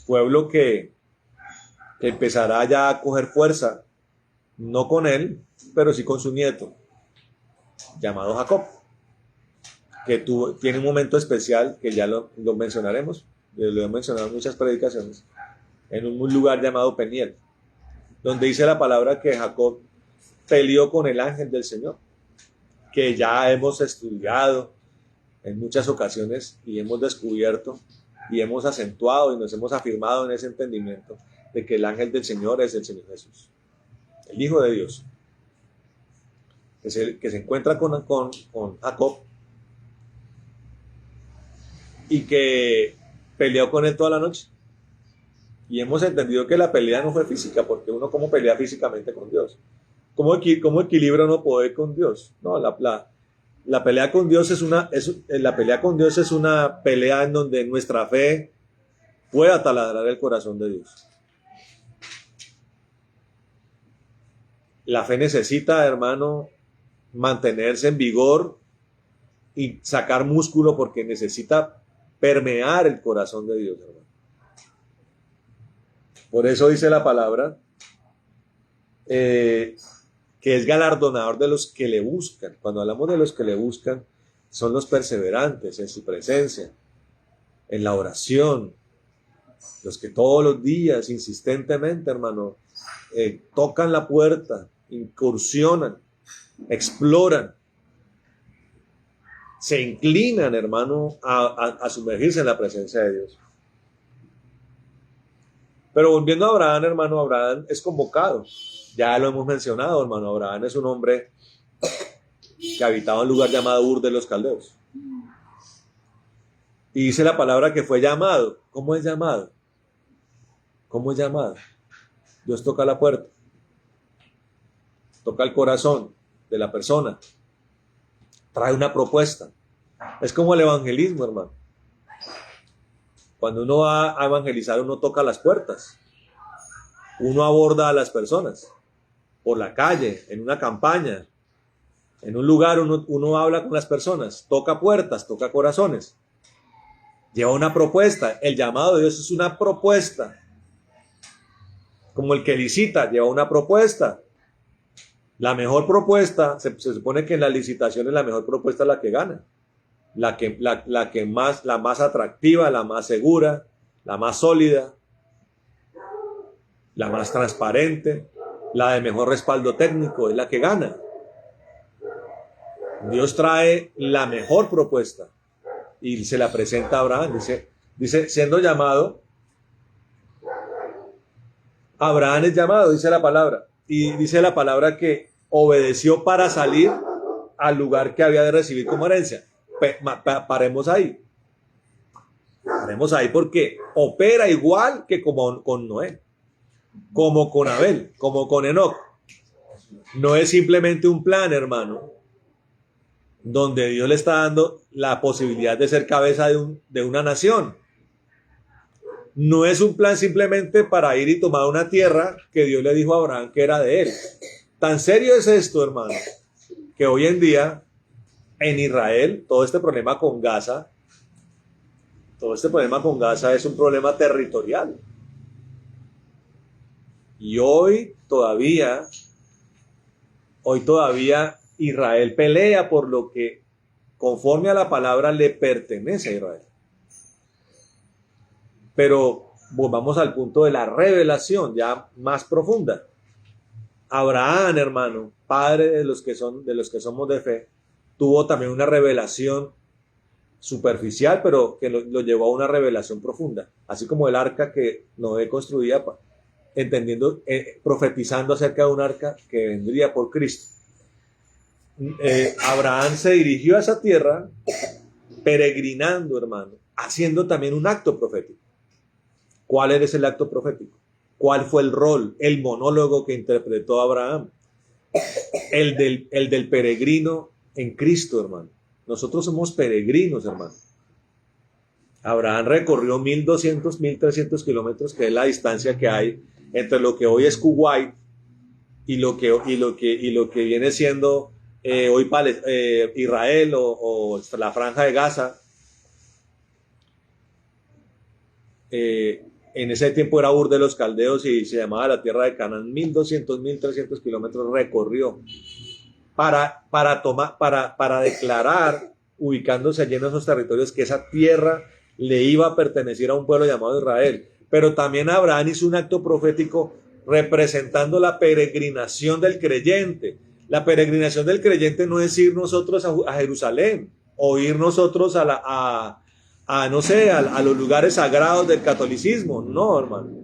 Pueblo que empezará ya a coger fuerza, no con él, pero sí con su nieto, llamado Jacob, que tiene un momento especial que ya lo mencionaremos, lo he mencionado en muchas predicaciones, en un lugar llamado Peniel, donde dice la palabra que Jacob peleó con el ángel del Señor, que ya hemos estudiado en muchas ocasiones y hemos descubierto y hemos acentuado y nos hemos afirmado en ese entendimiento de que el ángel del Señor es el Señor Jesús, el Hijo de Dios, que se encuentra con Jacob y que peleó con él toda la noche. Y hemos entendido que la pelea no fue física, porque uno cómo pelea físicamente con Dios. ¿Cómo equilibra uno poder con Dios? No, la pelea con Dios es una pelea en donde nuestra fe pueda taladrar el corazón de Dios. La fe necesita, hermano, mantenerse en vigor y sacar músculo porque necesita permear el corazón de Dios, hermano. Por eso dice la palabra que es galardonador de los que le buscan. Cuando hablamos de los que le buscan, son los perseverantes en su presencia, en la oración, los que todos los días, insistentemente, hermano, tocan la puerta, incursionan, exploran, se inclinan, hermano, a sumergirse en la presencia de Dios. Pero volviendo a Abraham, hermano, Abraham es convocado. Ya lo hemos mencionado, hermano. Abraham es un hombre que habitaba un lugar llamado Ur de los Caldeos. Y dice la palabra que fue llamado. ¿Cómo es llamado? ¿Cómo es llamado? Dios toca la puerta. Toca el corazón de la persona. Trae una propuesta. Es como el evangelismo, hermano. Cuando uno va a evangelizar, uno toca las puertas. Uno aborda a las personas. Por la calle, en una campaña, en un lugar, uno habla con las personas. Toca puertas, toca corazones. Lleva una propuesta. El llamado de Dios es una propuesta. Como el que licita, lleva una propuesta. La mejor propuesta, se supone que en las licitaciones la mejor propuesta es la que gana. La más atractiva, la más segura, la más sólida, la más transparente, la de mejor respaldo técnico, es la que gana. Dios trae la mejor propuesta y se la presenta a Abraham. Dice, siendo llamado, Abraham es llamado, dice la palabra. Y dice la palabra que obedeció para salir al lugar que había de recibir como herencia. Paremos ahí. Paremos ahí porque opera igual que como con Noé, como con Abel, como con Enoc. No es simplemente un plan, hermano, donde Dios le está dando la posibilidad de ser cabeza de una nación. No es un plan simplemente para ir y tomar una tierra que Dios le dijo a Abraham que era de él. Tan serio es esto, hermano, que hoy en día en Israel todo este problema con Gaza es un problema territorial. Y hoy todavía Israel pelea por lo que conforme a la palabra le pertenece a Israel. Pero volvamos al punto de la revelación ya más profunda. Abraham, hermano, padre de los que somos de fe, tuvo también una revelación superficial, pero que lo llevó a una revelación profunda. Así como el arca que Noé construía, entendiendo, profetizando acerca de un arca que vendría por Cristo. Abraham se dirigió a esa tierra peregrinando, hermano, haciendo también un acto profético. ¿Cuál es el acto profético? ¿Cuál fue el rol, el monólogo que interpretó Abraham? El del peregrino en Cristo, hermano. Nosotros somos peregrinos, hermano. Abraham recorrió 1.200, 1.300 kilómetros, que es la distancia que hay entre lo que hoy es Kuwait y lo que viene siendo hoy Israel o la Franja de Gaza. En ese tiempo era Ur de los Caldeos y se llamaba la tierra de Canaán. 1.200, 1.300 kilómetros recorrió para declarar, ubicándose allí en esos territorios, que esa tierra le iba a pertenecer a un pueblo llamado Israel. Pero también Abraham hizo un acto profético representando la peregrinación del creyente. La peregrinación del creyente no es ir nosotros a Jerusalén o ir nosotros a los lugares sagrados del catolicismo. No, hermano.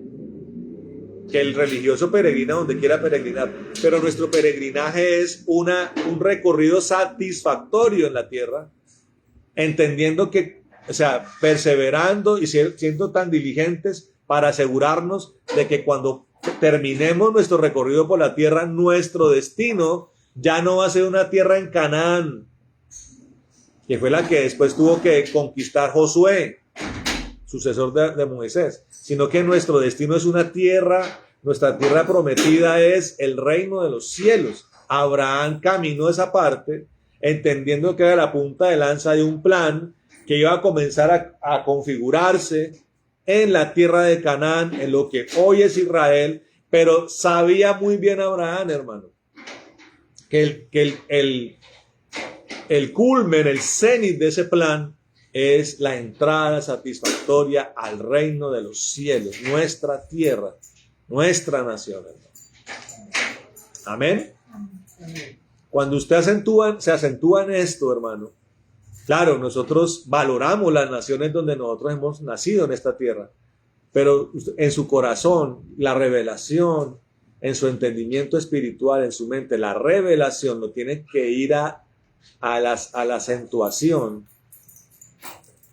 Que el religioso peregrina donde quiera peregrinar. Pero nuestro peregrinaje es un recorrido satisfactorio en la tierra, entendiendo que, perseverando y siendo tan diligentes para asegurarnos de que cuando terminemos nuestro recorrido por la tierra, nuestro destino ya no va a ser una tierra en Canaán, que fue la que después tuvo que conquistar Josué, sucesor de Moisés, sino que nuestro destino es una tierra, nuestra tierra prometida es el reino de los cielos. Abraham caminó esa parte, entendiendo que era la punta de lanza de un plan que iba a comenzar a configurarse en la tierra de Canaán, en lo que hoy es Israel, pero sabía muy bien Abraham, hermano, que el culmen, el cenit de ese plan es la entrada satisfactoria al reino de los cielos, nuestra tierra, nuestra nación, hermano. Amén. Cuando usted se acentúa en esto, hermano, claro, nosotros valoramos las naciones donde nosotros hemos nacido en esta tierra, pero en su corazón, la revelación, en su entendimiento espiritual, en su mente, la revelación lo tiene que ir a la acentuación,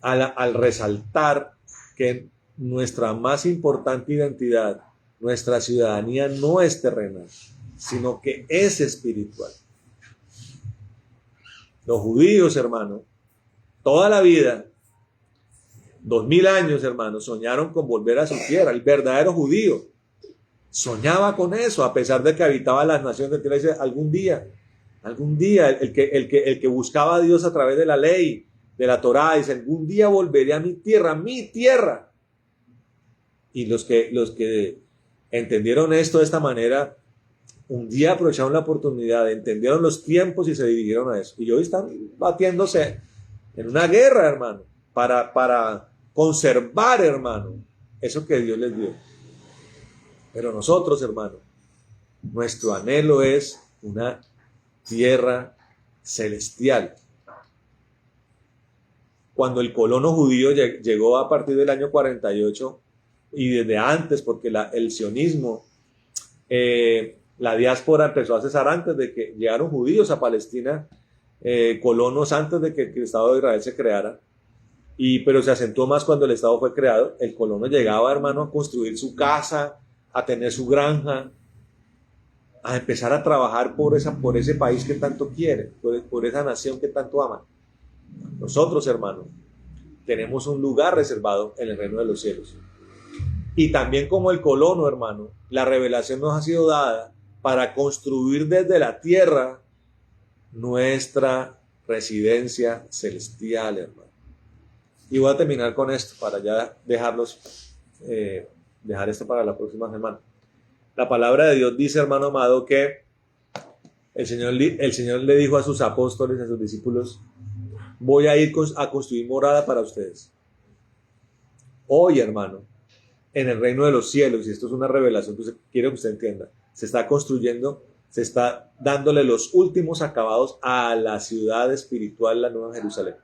al resaltar que nuestra más importante identidad, nuestra ciudadanía no es terrenal, sino que es espiritual. Los judíos, hermano, toda la vida, 2000 años, hermano, soñaron con volver a su tierra. El verdadero judío soñaba con eso, a pesar de que habitaba las naciones de tierra. Dice, algún día, el que buscaba a Dios a través de la ley, de la Torá, dice, algún día volveré a mi tierra, mi tierra. Y los que entendieron esto de esta manera, un día aprovecharon la oportunidad, entendieron los tiempos y se dirigieron a eso. Y hoy están batiéndose en una guerra, hermano, para conservar, hermano, eso que Dios les dio. Pero nosotros, hermano, nuestro anhelo es una tierra celestial. Cuando el colono judío llegó a partir del año 48 y desde antes, porque el sionismo, la diáspora empezó a cesar antes de que llegaron judíos a Palestina, colonos antes de que el Estado de Israel se creara, pero se acentuó más cuando el Estado fue creado. El colono llegaba, hermano, a construir su casa, a tener su granja, a empezar a trabajar por ese país que tanto quiere, por esa nación que tanto ama. Nosotros, hermano, tenemos un lugar reservado en el reino de los cielos. Y también como el colono, hermano, la revelación nos ha sido dada para construir desde la tierra nuestra residencia celestial, hermano. Y voy a terminar con esto para ya dejar esto para la próxima semana. La palabra de Dios dice, hermano amado, que el Señor le dijo a sus apóstoles, a sus discípulos, voy a ir a construir morada para ustedes. Hoy, hermano, en el reino de los cielos, y esto es una revelación, entonces quiero que usted entienda, se está construyendo, se está dándole los últimos acabados a la ciudad espiritual, la Nueva Jerusalén.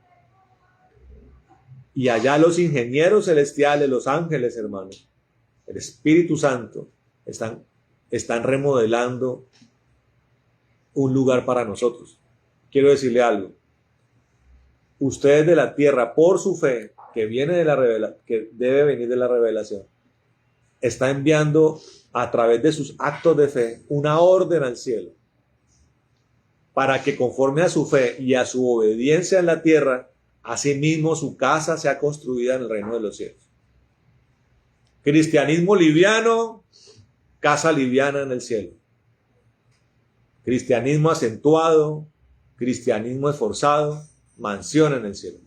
Y allá los ingenieros celestiales, los ángeles, hermano, el Espíritu Santo, están remodelando un lugar para nosotros. Quiero decirle algo. Ustedes de la tierra, por su fe, que debe venir de la revelación, está enviando a través de sus actos de fe una orden al cielo para que conforme a su fe y a su obediencia en la tierra, asimismo su casa sea construida en el reino de los cielos. Cristianismo liviano, casa liviana en el cielo. Cristianismo acentuado, cristianismo esforzado, mansión en el cielo.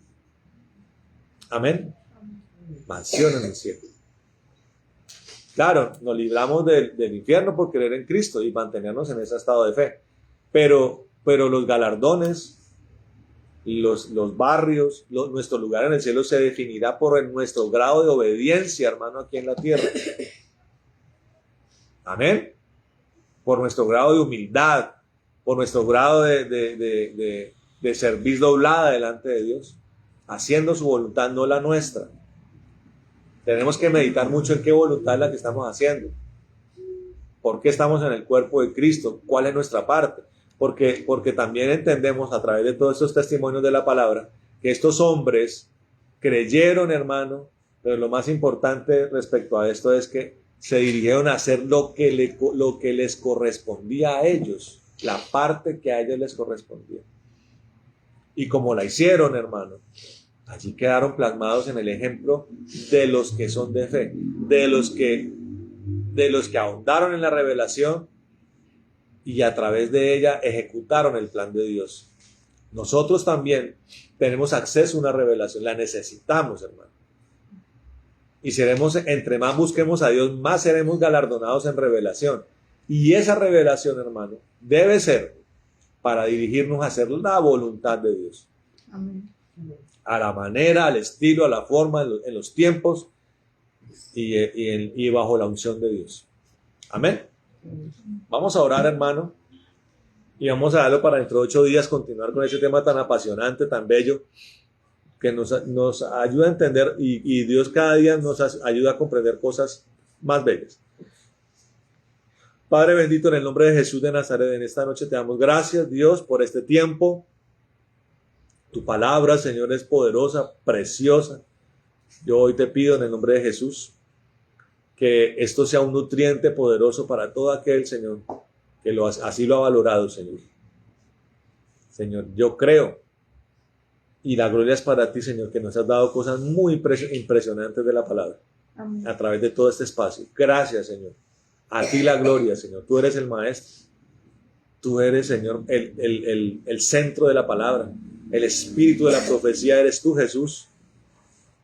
Amén. Mansión en el cielo. Claro, nos libramos del infierno por creer en Cristo y mantenernos en ese estado de fe. Pero los galardones, los barrios, nuestro lugar en el cielo se definirá por nuestro grado de obediencia, hermano, aquí en la tierra. Amén. Por nuestro grado de humildad, por nuestro grado de servir doblada delante de Dios, haciendo su voluntad, no la nuestra. Tenemos que meditar mucho en qué voluntad es la que estamos haciendo. ¿Por qué estamos en el cuerpo de Cristo? ¿Cuál es nuestra parte? Porque también entendemos a través de todos estos testimonios de la palabra que estos hombres creyeron, hermano, pero lo más importante respecto a esto es que se dirigieron a hacer lo que les correspondía a ellos, la parte que a ellos les correspondía. Y como la hicieron, hermano, allí quedaron plasmados en el ejemplo de los que son de fe, de los que ahondaron en la revelación y a través de ella ejecutaron el plan de Dios. Nosotros también tenemos acceso a una revelación, la necesitamos, hermano. Y entre más busquemos a Dios, más seremos galardonados en revelación. Y esa revelación, hermano, debe ser para dirigirnos a hacer la voluntad de Dios. Amén. A la manera, al estilo, a la forma, en los tiempos y bajo la unción de Dios. Amén. Vamos a orar, hermano, y vamos a darlo para dentro de 8 días continuar con ese tema tan apasionante, tan bello, que nos ayuda a entender y Dios cada día nos ayuda a comprender cosas más bellas. Padre bendito, en el nombre de Jesús de Nazaret, en esta noche te damos gracias, Dios, por este tiempo. Tu palabra, Señor, es poderosa, preciosa. Yo hoy te pido en el nombre de Jesús que esto sea un nutriente poderoso para todo aquel, Señor, que así lo ha valorado, Señor. Señor, yo creo, y la gloria es para ti, Señor, que nos has dado cosas muy impresionantes de la palabra. Amén. A través de todo este espacio. Gracias, Señor. A ti la gloria, Señor. Tú eres el maestro. Tú eres, Señor, el centro de la palabra. El espíritu de la profecía eres tú, Jesús.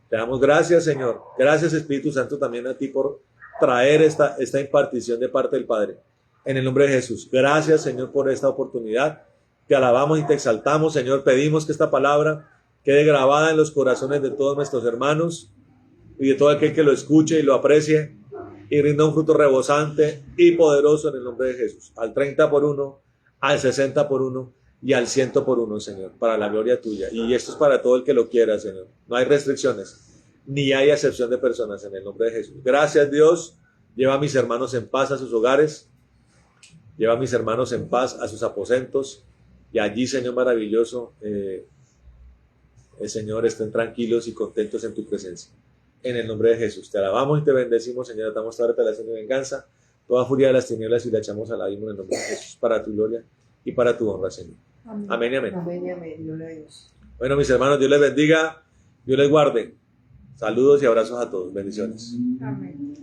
Te damos gracias, Señor. Gracias, Espíritu Santo, también a ti por traer esta impartición de parte del Padre. En el nombre de Jesús. Gracias, Señor, por esta oportunidad. Te alabamos y te exaltamos, Señor. Pedimos que esta palabra quede grabada en los corazones de todos nuestros hermanos y de todo aquel que lo escuche y lo aprecie y rinda un fruto rebosante y poderoso en el nombre de Jesús. Al 30 por 1, al 60 por 1 y al 100 por 1, Señor, para la gloria tuya. Y esto es para todo el que lo quiera, Señor. No hay restricciones, ni hay acepción de personas en el nombre de Jesús. Gracias, Dios. Lleva a mis hermanos en paz a sus hogares. Lleva a mis hermanos en paz a sus aposentos. Y allí, Señor maravilloso, Señor, estén tranquilos y contentos en tu presencia. En el nombre de Jesús. Te alabamos y te bendecimos, Señor. Damos toda retaliación y venganza, toda furia de las tinieblas y la echamos al abismo en el nombre de Jesús, para tu gloria y para tu honra, Señor. Amén. Amén y amén. Amén y amén. Gloria a Dios. Bueno, mis hermanos, Dios les bendiga, Dios les guarde. Saludos y abrazos a todos. Bendiciones. Amén.